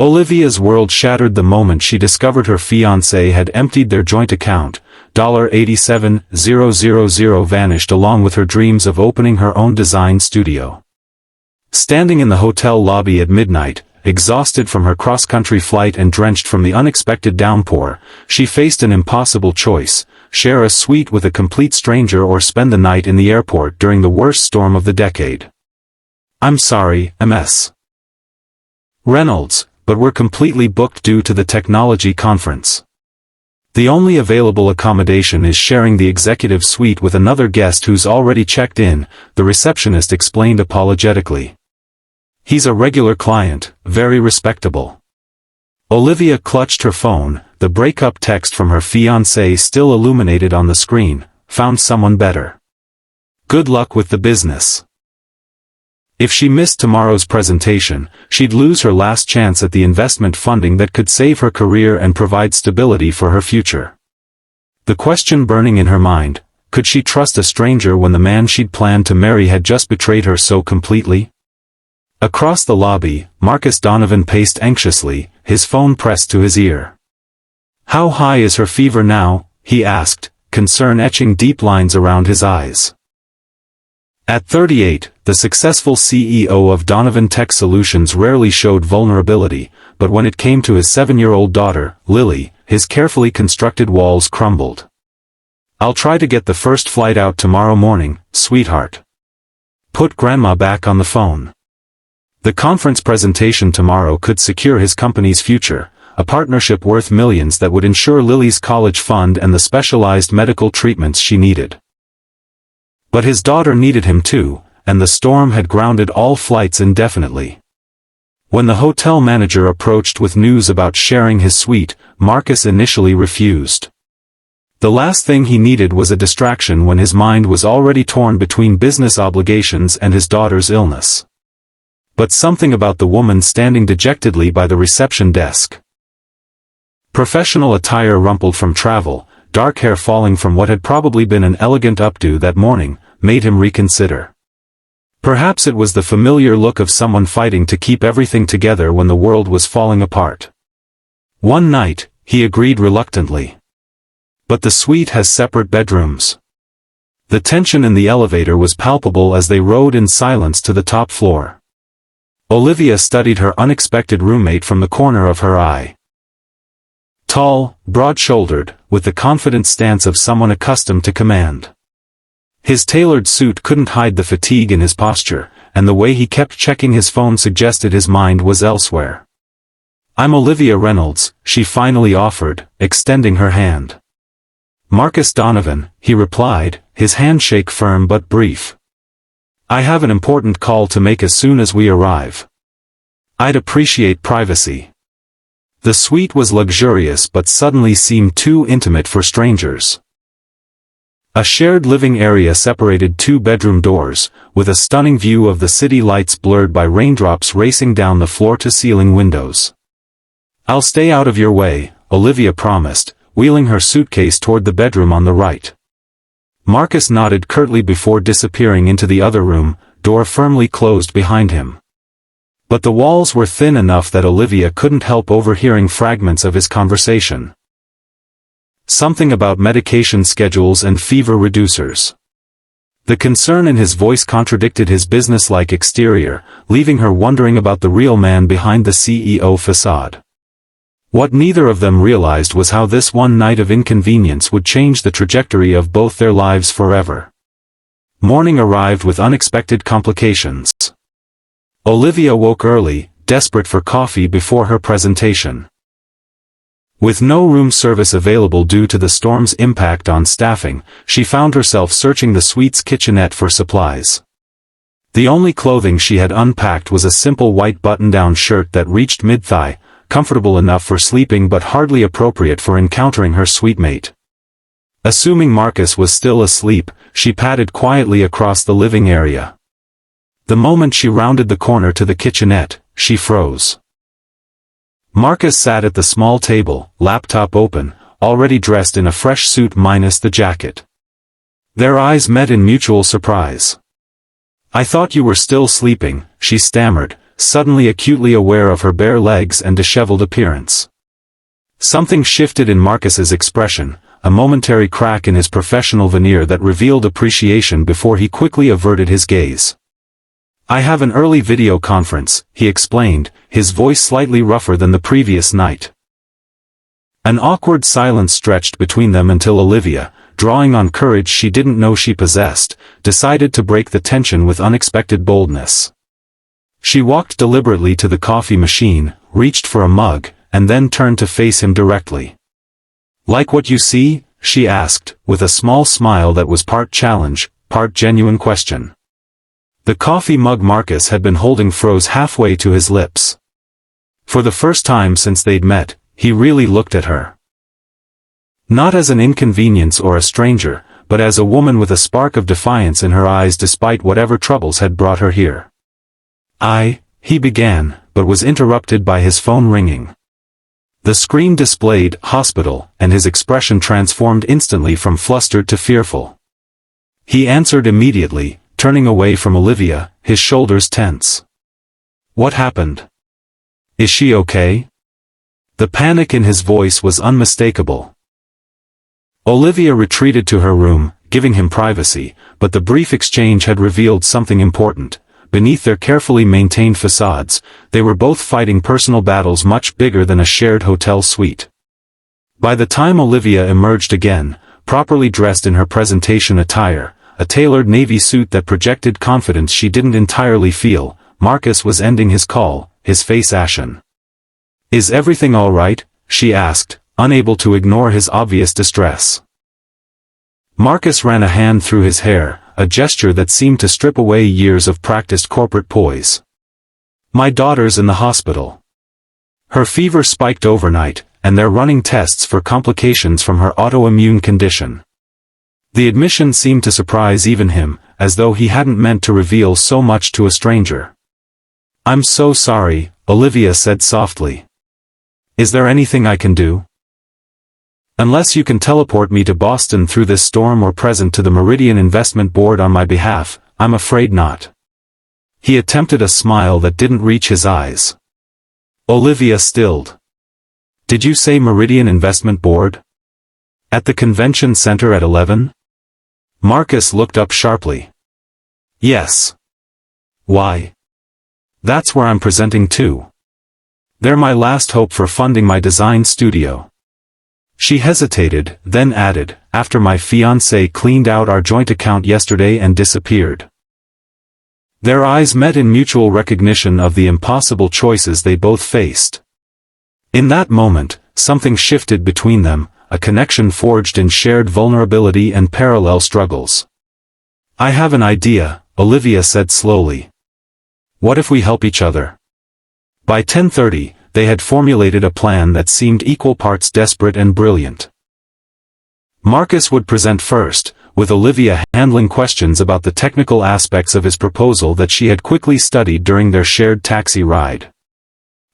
Olivia's world shattered the moment she discovered her fiancé had emptied their joint account. $87,000 vanished along with her dreams of opening her own design studio. Standing in the hotel lobby at midnight, exhausted from her cross-country flight and drenched from the unexpected downpour, she faced an impossible choice: share a suite with a complete stranger or spend the night in the airport during the worst storm of the decade. "I'm sorry, Ms. Reynolds, but we're completely booked due to the technology conference. The only available accommodation is sharing the executive suite with another guest who's already checked in," the receptionist explained apologetically. "He's a regular client, very respectable." Olivia clutched her phone, the breakup text from her fiancé still illuminated on the screen. "Found someone better. Good luck with the business." If she missed tomorrow's presentation, she'd lose her last chance at the investment funding that could save her career and provide stability for her future. The question burning in her mind: could she trust a stranger when the man she'd planned to marry had just betrayed her so completely? Across the lobby, Marcus Donovan paced anxiously, his phone pressed to his ear. "How high is her fever now?" he asked, concern etching deep lines around his eyes. At 38, the successful CEO of Donovan Tech Solutions rarely showed vulnerability, but when it came to his 7-year-old daughter, Lily, his carefully constructed walls crumbled. "I'll try to get the first flight out tomorrow morning, sweetheart. Put Grandma back on the phone." The conference presentation tomorrow could secure his company's future, a partnership worth millions that would ensure Lily's college fund and the specialized medical treatments she needed. But his daughter needed him too, and the storm had grounded all flights indefinitely. When the hotel manager approached with news about sharing his suite, Marcus initially refused. The last thing he needed was a distraction when his mind was already torn between business obligations and his daughter's illness. But something about the woman standing dejectedly by the reception desk. Professional attire rumpled from travel, dark hair falling from what had probably been an elegant updo that morning, made him reconsider. Perhaps it was the familiar look of someone fighting to keep everything together when the world was falling apart. "One night," he agreed reluctantly. "But the suite has separate bedrooms." The tension in the elevator was palpable as they rode in silence to the top floor. Olivia studied her unexpected roommate from the corner of her eye. Tall, broad-shouldered, with the confident stance of someone accustomed to command. His tailored suit couldn't hide the fatigue in his posture, and the way he kept checking his phone suggested his mind was elsewhere. "I'm Olivia Reynolds," she finally offered, extending her hand. "Marcus Donovan," he replied, his handshake firm but brief. "I have an important call to make as soon as we arrive. I'd appreciate privacy." The suite was luxurious but suddenly seemed too intimate for strangers. A shared living area separated two bedroom doors, with a stunning view of the city lights blurred by raindrops racing down the floor-to-ceiling windows. "I'll stay out of your way," Olivia promised, wheeling her suitcase toward the bedroom on the right. Marcus nodded curtly before disappearing into the other room, door firmly closed behind him. But the walls were thin enough that Olivia couldn't help overhearing fragments of his conversation. Something about medication schedules and fever reducers. The concern in his voice contradicted his businesslike exterior, leaving her wondering about the real man behind the CEO facade. What neither of them realized was how this one night of inconvenience would change the trajectory of both their lives forever. Morning arrived with unexpected complications. Olivia woke early, desperate for coffee before her presentation. With no room service available due to the storm's impact on staffing, she found herself searching the suite's kitchenette for supplies. The only clothing she had unpacked was a simple white button-down shirt that reached mid-thigh, comfortable enough for sleeping but hardly appropriate for encountering her suite mate. Assuming Marcus was still asleep, she padded quietly across the living area. The moment she rounded the corner to the kitchenette, she froze. Marcus sat at the small table, laptop open, already dressed in a fresh suit minus the jacket. Their eyes met in mutual surprise. "I thought you were still sleeping," she stammered, suddenly acutely aware of her bare legs and disheveled appearance. Something shifted in Marcus's expression, a momentary crack in his professional veneer that revealed appreciation before he quickly averted his gaze. "I have an early video conference," he explained, his voice slightly rougher than the previous night. An awkward silence stretched between them until Olivia, drawing on courage she didn't know she possessed, decided to break the tension with unexpected boldness. She walked deliberately to the coffee machine, reached for a mug, and then turned to face him directly. "Like what you see?" she asked, with a small smile that was part challenge, part genuine question. The coffee mug Marcus had been holding froze halfway to his lips. For the first time since they'd met, he really looked at her. Not as an inconvenience or a stranger, but as a woman with a spark of defiance in her eyes despite whatever troubles had brought her here. He began, but was interrupted by his phone ringing. The screen displayed "hospital," and his expression transformed instantly from flustered to fearful. He answered immediately, turning away from Olivia, his shoulders tense. "What happened? Is she okay?" The panic in his voice was unmistakable. Olivia retreated to her room, giving him privacy, but the brief exchange had revealed something important. Beneath their carefully maintained facades, they were both fighting personal battles much bigger than a shared hotel suite. By the time Olivia emerged again, properly dressed in her presentation attire, a tailored navy suit that projected confidence she didn't entirely feel, Marcus was ending his call, his face ashen. "Is everything all right?" she asked, unable to ignore his obvious distress. Marcus ran a hand through his hair, a gesture that seemed to strip away years of practiced corporate poise. "My daughter's in the hospital. Her fever spiked overnight, and they're running tests for complications from her autoimmune condition." The admission seemed to surprise even him, as though he hadn't meant to reveal so much to a stranger. "I'm so sorry," Olivia said softly. "Is there anything I can do?" "Unless you can teleport me to Boston through this storm or present to the Meridian Investment Board on my behalf, I'm afraid not." He attempted a smile that didn't reach his eyes. Olivia stilled. "Did you say Meridian Investment Board? At the convention center at 11? Marcus looked up sharply. "Yes." "Why?" "That's where I'm presenting too. They're my last hope for funding my design studio." She hesitated, then added, "After my fiancé cleaned out our joint account yesterday and disappeared." Their eyes met in mutual recognition of the impossible choices they both faced. In that moment, something shifted between them, a connection forged in shared vulnerability and parallel struggles. "I have an idea," Olivia said slowly. "What if we help each other?" By 10:30, they had formulated a plan that seemed equal parts desperate and brilliant. Marcus would present first, with Olivia handling questions about the technical aspects of his proposal that she had quickly studied during their shared taxi ride.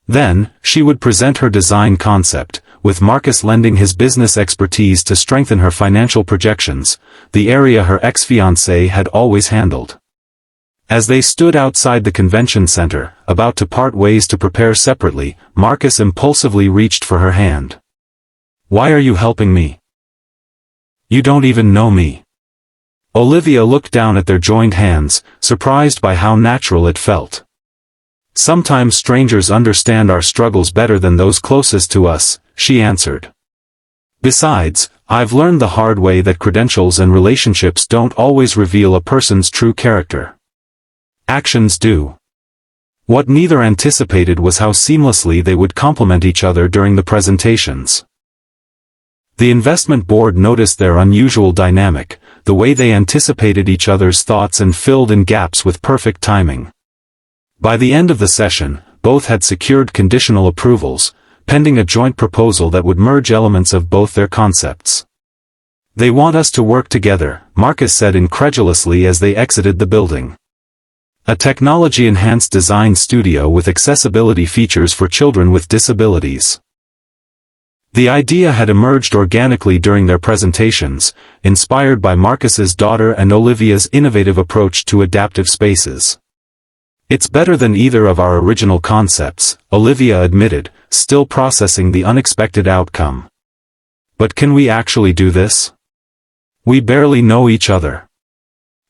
Then, she would present her design concept, with Marcus lending his business expertise to strengthen her financial projections, the area her ex-fiancé had always handled. As they stood outside the convention center, about to part ways to prepare separately, Marcus impulsively reached for her hand. "Why are you helping me? You don't even know me." Olivia looked down at their joined hands, surprised by how natural it felt. "Sometimes strangers understand our struggles better than those closest to us," she answered. "Besides, I've learned the hard way that credentials and relationships don't always reveal a person's true character. Actions do." What neither anticipated was how seamlessly they would complement each other during the presentations. The investment board noticed their unusual dynamic, the way they anticipated each other's thoughts and filled in gaps with perfect timing. By the end of the session, both had secured conditional approvals, pending a joint proposal that would merge elements of both their concepts. "They want us to work together," Marcus said incredulously as they exited the building. A technology-enhanced design studio with accessibility features for children with disabilities. The idea had emerged organically during their presentations, inspired by Marcus's daughter and Olivia's innovative approach to adaptive spaces. It's better than either of our original concepts, Olivia admitted, still processing the unexpected outcome. But can we actually do this? We barely know each other.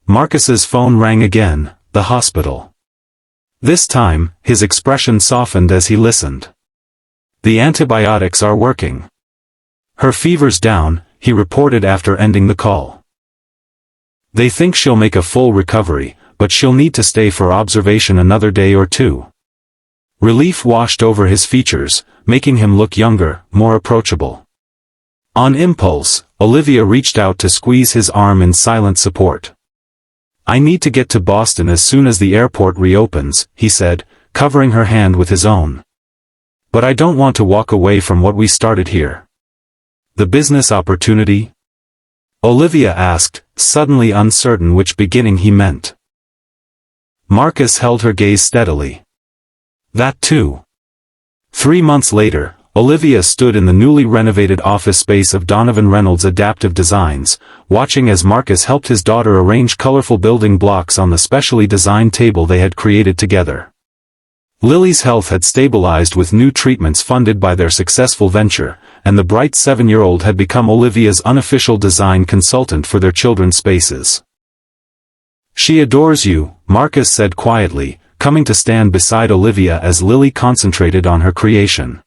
Marcus's phone rang again, the hospital. This time, his expression softened as he listened. The antibiotics are working. Her fever's down, he reported after ending the call. They think she'll make a full recovery, but she'll need to stay for observation another day or two. Relief washed over his features, making him look younger, more approachable. On impulse, Olivia reached out to squeeze his arm in silent support. I need to get to Boston as soon as the airport reopens, he said, covering her hand with his own. But I don't want to walk away from what we started here. The business opportunity? Olivia asked, suddenly uncertain which beginning he meant. Marcus held her gaze steadily. That too. 3 months later, Olivia stood in the newly renovated office space of Donovan Reynolds Adaptive Designs, watching as Marcus helped his daughter arrange colorful building blocks on the specially designed table they had created together. Lily's health had stabilized with new treatments funded by their successful venture, and the bright 7-year-old had become Olivia's unofficial design consultant for their children's spaces. She adores you, Marcus said quietly, coming to stand beside Olivia as Lily concentrated on her creation.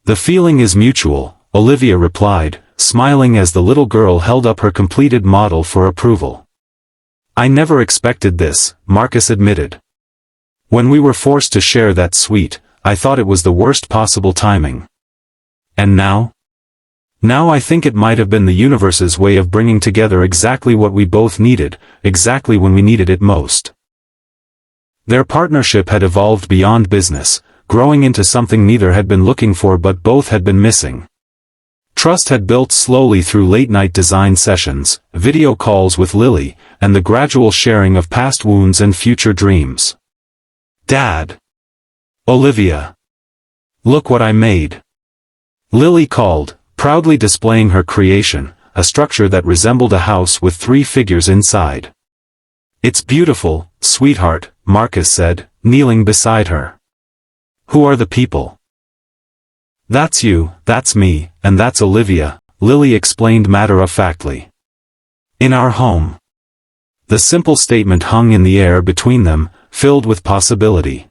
The feeling is mutual, Olivia replied, smiling as the little girl held up her completed model for approval. I never expected this, Marcus admitted. When we were forced to share that suite, I thought it was the worst possible timing. And now? Now I think it might have been the universe's way of bringing together exactly what we both needed, exactly when we needed it most. Their partnership had evolved beyond business, growing into something neither had been looking for but both had been missing. Trust had built slowly through late-night design sessions, video calls with Lily, and the gradual sharing of past wounds and future dreams. Dad! Olivia! Look what I made! Lily called, proudly displaying her creation, a structure that resembled a house with 3 figures inside. It's beautiful, sweetheart, Marcus said, kneeling beside her. Who are the people? That's you, that's me, and that's Olivia, Lily explained matter-of-factly. In our home. The simple statement hung in the air between them, filled with possibility.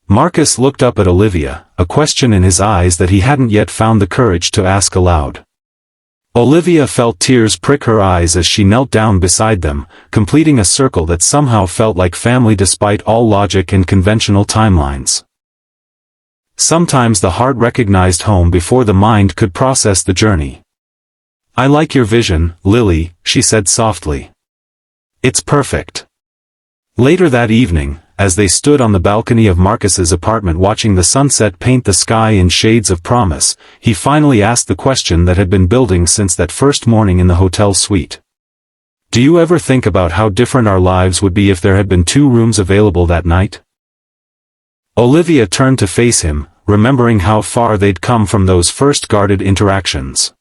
Marcus looked up at Olivia, a question in his eyes that he hadn't yet found the courage to ask aloud. Olivia felt tears prick her eyes as she knelt down beside them, completing a circle that somehow felt like family despite all logic and conventional timelines. Sometimes the heart recognized home before the mind could process the journey. I like your vision, Lily, she said softly. It's perfect. Later that evening, as they stood on the balcony of Marcus's apartment watching the sunset paint the sky in shades of promise, he finally asked the question that had been building since that first morning in the hotel suite. Do you ever think about how different our lives would be if there had been 2 rooms available that night? Olivia turned to face him, remembering how far they'd come from those first guarded interactions.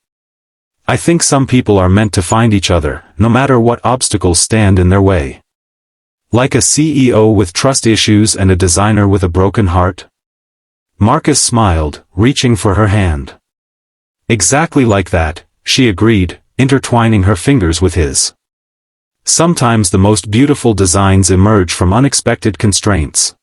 I think some people are meant to find each other, no matter what obstacles stand in their way. Like a CEO with trust issues and a designer with a broken heart? Marcus smiled, reaching for her hand. Exactly like that, she agreed, intertwining her fingers with his. Sometimes the most beautiful designs emerge from unexpected constraints.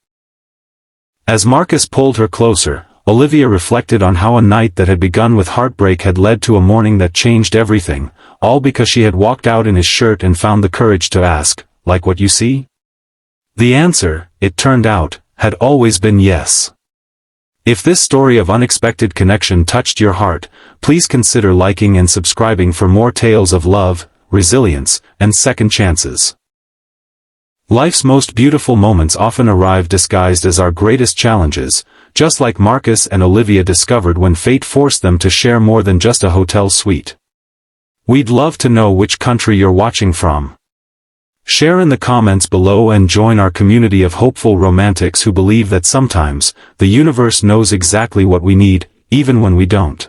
As Marcus pulled her closer, Olivia reflected on how a night that had begun with heartbreak had led to a morning that changed everything, all because she had walked out in his shirt and found the courage to ask, like what you see? The answer, it turned out, had always been yes. If this story of unexpected connection touched your heart, please consider liking and subscribing for more tales of love, resilience, and second chances. Life's most beautiful moments often arrive disguised as our greatest challenges, just like Marcus and Olivia discovered when fate forced them to share more than just a hotel suite. We'd love to know which country you're watching from. Share in the comments below and join our community of hopeful romantics who believe that sometimes, the universe knows exactly what we need, even when we don't.